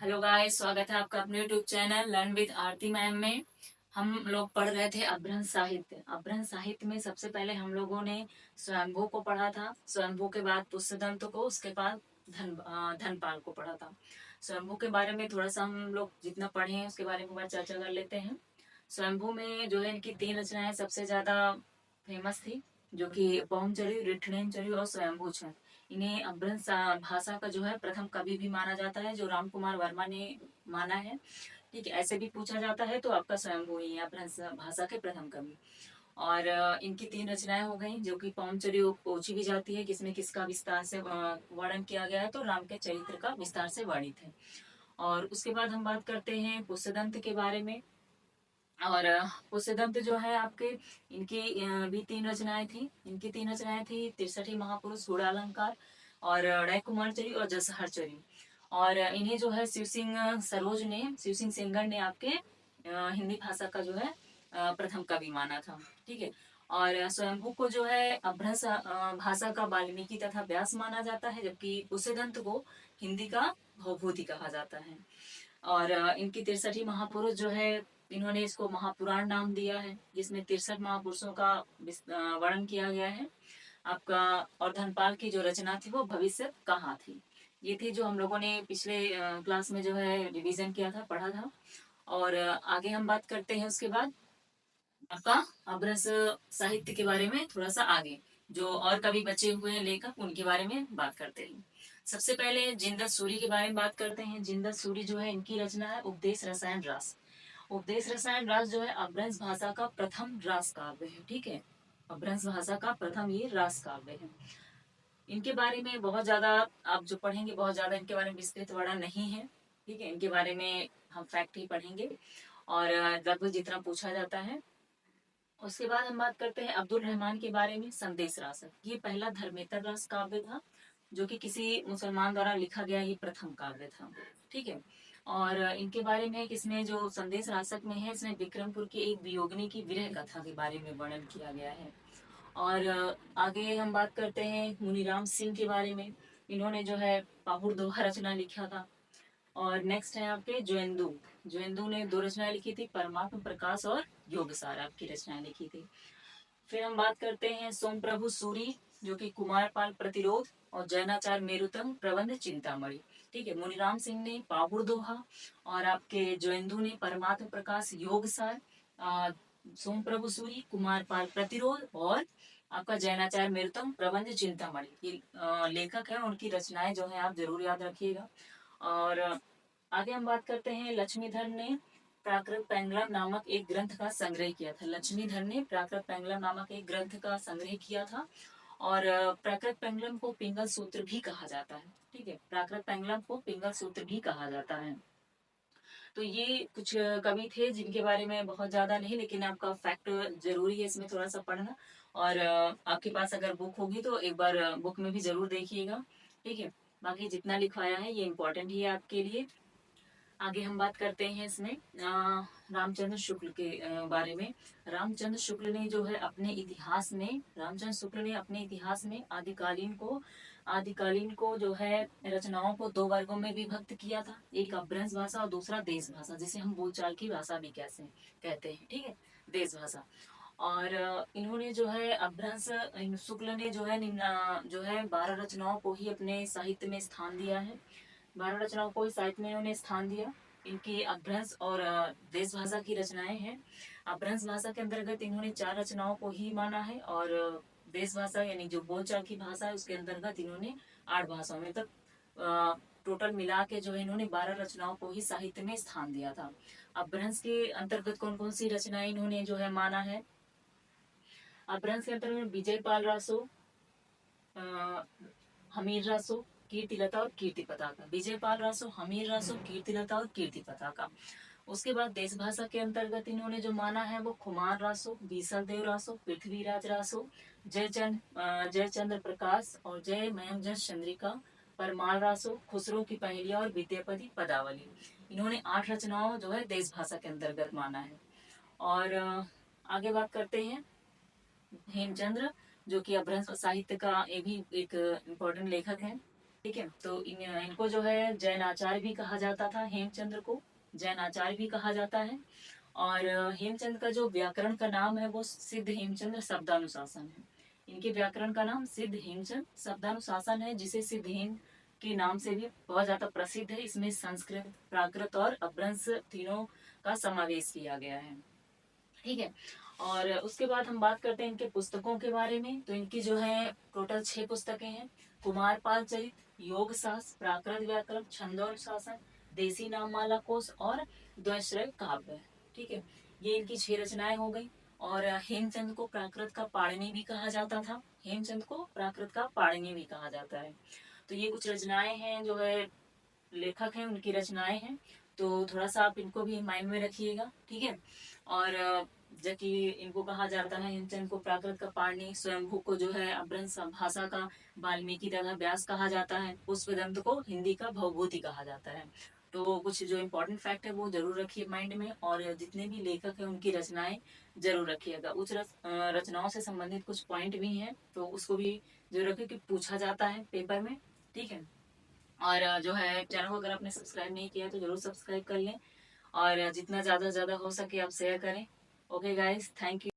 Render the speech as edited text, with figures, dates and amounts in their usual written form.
Hello guys, स्वागत है आपका अपने YouTube channel learn with Aarti ma'am में। हम लोग पढ़ रहे थे अभ्रंश साहित्य। अभ्रंश साहित्य में सबसे पहले हम लोगों ने स्वयंभू को पढ़ा था। स्वयंभू के बाद पुष्यदंत को, उसके बाद धनपाल को पढ़ा था। स्वयंभू के बारे में थोड़ा सा हम लोग जितना पढ़े हैं उसके बारे में बात चर्चा कर लेते हैं। स्वयंभू में जो है इनकी 3 रचनाएं सबसे ज्यादा फेमस थी, जो कि पौंचरी, रिठणेचरी और स्वयंभू छंद। इन्हें अभ्रंश भाषा का जो है प्रथम कवि भी माना जाता है, जो राम कुमार वर्मा ने माना है। ठीक है, ऐसे भी पूछा जाता है तो आपका स्वयंभू ही है अभ्रंश भाषा के प्रथम कवि। और इनकी 3 रचनाएं हो गई, जो कि पौंचरी पूछी भी जाती है, किसमें किसका विस्तार से वर्णन किया गया है, तो राम के चरित्र का विस्तार से वर्णित है। और उसके बाद हम बात करते हैं पुष्यदंत के बारे में। और पुष्यदंत जो है आपके, इनकी भी 3 रचनाएं थी। इनकी 3 रचनाएं थी 63 महापुरुष, गूढ़ालंकार और कुमारचरी और जसहरचरी। और इन्हें जो है शिव सिंह सरोज ने, शिव सिंह सेंगर ने आपके हिंदी भाषा का जो है प्रथम कवि माना था। ठीक है। और स्वयंभू को जो है अभ्रंश भाषा का वाल्मीकि तथा व्यास माना जाता है, जबकि पुष्यदंत को हिंदी का भवभूति कहा जाता है। और इनकी 63 महापुरुष जो है, इन्होंने इसको महापुराण नाम दिया है, जिसमें 63 महापुरुषों का वर्णन किया गया है आपका। और धनपाल की जो रचना थी वो भविष्य कहाँ थी। ये थी जो हम लोगों ने पिछले क्लास में जो है रिवीजन किया था, पढ़ा था। और आगे हम बात करते हैं उसके बाद आपका अभ्रंश साहित्य के बारे में। थोड़ा सा आगे जो और कवि बचे हुए हैं लेखक, उनके बारे में बात करते हैं। सबसे पहले जिंदत सूरी के बारे में बात करते हैं। जिंदत सूरी जो है, इनकी रचना है उपदेश रसायन रास। उपदेश रसायन रास जो है अभ्रंश भाषा का प्रथम रास काव्य है। ठीक है, अभ्रंश भाषा का प्रथम ये रास काव्य है। इनके बारे में बहुत ज्यादा आप जो पढ़ेंगे, बहुत ज्यादा इनके बारे में विस्तृत वर्णन नहीं है। ठीक है, इनके बारे में हम फैक्ट ही पढ़ेंगे और लगभग जितना पूछा जाता है। उसके बाद हम बात करते हैं अब्दुल रहमान के बारे में। संदेश रासक, ये पहला धर्मेतर रास काव्य था, जो कि किसी मुसलमान द्वारा लिखा गया ये प्रथम काव्य था। ठीक है। और इनके बारे में इसमें जो संदेश रासक में है, इसमें विक्रमपुर की एक वियोगिनी की विरह कथा के बारे में वर्णन किया गया है। और आगे हम बात करते हैं मुनीराम सिंह के बारे में। इन्होंने जो है पाहुड़ दोहा रचना लिखा था। और नेक्स्ट है आपके जोएंदू। जोएंदू ने 2 रचनाएं लिखी थी, परमात्म प्रकाश और योग सार आपकी रचनाएं लिखी थी। फिर हम बात करते हैं सोम प्रभु सूरी, जो कि कुमारपाल प्रतिरोध और जैनाचार मेरुतम प्रबंध चिंतामणि। ठीक है, मुनिराम सिंह ने पाहुड़ दोहा और आपके जोएंदू ने परमात्म प्रकाश योग सार, सोम प्रभु सूरी कुमारपाल प्रतिरोध और आपका जैनाचार्य मेरुतम प्रबंध चिंतामणि, ये लेखक है, उनकी रचनाएं जो है आप जरूर याद रखिएगा। और आगे हम बात करते हैं लक्ष्मीधर ने प्राकृत पैंगलम नामक एक ग्रंथ का संग्रह किया था। लक्ष्मीधर ने प्राकृत पैंगलम नामक एक ग्रंथ का संग्रह किया था। और प्राकृत पैंगलम को पिंगल सूत्र भी कहा जाता है। ठीक है, प्राकृत पैंगलम को पिंगल सूत्र भी कहा जाता है। तो ये कुछ कवि थे जिनके बारे में बहुत ज्यादा नहीं, लेकिन आपका फैक्ट जरूरी है इसमें थोड़ा सा पढ़ना। और आपके पास अगर बुक होगी तो एक बार बुक में भी जरूर देखिएगा। ठीक है, बाकी जितना लिखवाया है ये इम्पोर्टेंट ही है आपके लिए। आगे हम बात करते हैं इसमें रामचंद्र शुक्ल के बारे में। रामचंद्र शुक्ल ने जो है अपने इतिहास में, रामचंद्र शुक्ल ने अपने इतिहास में आदिकालीन को जो है रचनाओं को 2 वर्गों में विभक्त किया था। एक अभ्रंश भाषा और दूसरा देश भाषा, जिसे हम बोलचाल की भाषा भी कैसे कहते हैं। ठीक है, देश भाषा। और इन्होंने जो है अभ्रंश, शुक्ल ने जो है जो है 12 रचनाओं को ही अपने साहित्य में स्थान दिया है। 12 रचनाओं को इस साहित्य में इन्होंने स्थान दिया। इनकी अभ्रंश और देश भाषा की रचनाएं हैं। अभ्रंश भाषा के अंतर्गत इन्होंने 4 रचनाओं को ही माना है, और देश भाषा यानी जो बोलचाल की भाषा है उसके अंतर्गत इन्होंने 8 भाषाओं में तक टोटल मिला के जो है इन्होंने 12 रचनाओं को ही साहित्य में स्थान दिया था। अभ्रंश के अंतर्गत कौन कौन सी रचनाएं इन्होंने जो है माना है। अभ्रंश के अंतर्गत विजय पाल रासो, हमीर रासो, कीर्तिलता और कीर्ति पताका। विजय पाल रासो, हमीर रासो, कीर्तिलता और कीर्ति पताका। उसके बाद देश भाषा के अंतर्गत इन्होंने जो माना है वो खुमार रासो, बीसल देव रासो, पृथ्वीराज रासो, जयचंद्र प्रकाश और जय मयंक चंद्रिका, परमाल रासो, खुसरो की पहेलियां और विद्यापति पदावली। इन्होंने 8 रचनाओं जो है देश भाषा के अंतर्गत माना है। और आगे बात करते हैं हेमचंद्र, जो कि अभ्रंश साहित्य का ये भी एक इम्पोर्टेंट लेखक है। ठीक है। तो इनको जो है जैन आचार्य भी कहा जाता था, हेमचंद्र को जैन आचार्य भी कहा जाता है। और हेमचंद का जो व्याकरण का नाम है वो सिद्ध हेमचंद्र शब्दानुशासन है। इनके व्याकरण का नाम सिद्ध हेमचंद शब्दानुशासन है, जिसे सिद्ध हेम के नाम से भी बहुत ज्यादा प्रसिद्ध है। इसमें संस्कृत, प्राकृत और अपभ्रंश तीनों का समावेश किया गया है। ठीक है। और उसके बाद हम बात करते हैं इनके पुस्तकों के बारे में। तो इनकी जो है टोटल 6 पुस्तकें हैं। कुमारपाल चरित, योग शास्त्र, प्राकृत व्याकरण, छंदोनुशासन, देसी नाममाला कोश और द्वैश्रय काव्य। ठीक है। ये इनकी 6 रचनाएं हो गई। और हेमचंद को प्राकृत का पाणिनि भी कहा जाता था। हेमचंद को प्राकृत का पाणिनि भी कहा जाता है। तो ये कुछ रचनाएं हैं, जो है लेखक हैं उनकी रचनाएं हैं। तो थोड़ा सा आप इनको भी माइंड में रखिएगा। ठीक है। और जबकि इनको कहा जाता है, हेमचंद को प्राकृत का पाणिनि, स्वयंभू को जो है अपभ्रंश भाषा का वाल्मीकि तथा व्यास कहा जाता है, पुष्पदंत को हिंदी का भवभूति कहा जाता है। तो कुछ जो इम्पोर्टेंट फैक्ट है वो जरूर रखिए माइंड में, और जितने भी लेखक हैं उनकी रचनाएं जरूर रखिएगा। उस रचनाओं से संबंधित कुछ पॉइंट भी हैं, तो उसको भी जरूर रखिए कि पूछा जाता है पेपर में। ठीक है। और जो है चैनल को अगर आपने सब्सक्राइब नहीं किया तो जरूर सब्सक्राइब कर लें, और जितना ज़्यादा से ज़्यादा हो सके आप शेयर करें। Okay guys, thank you.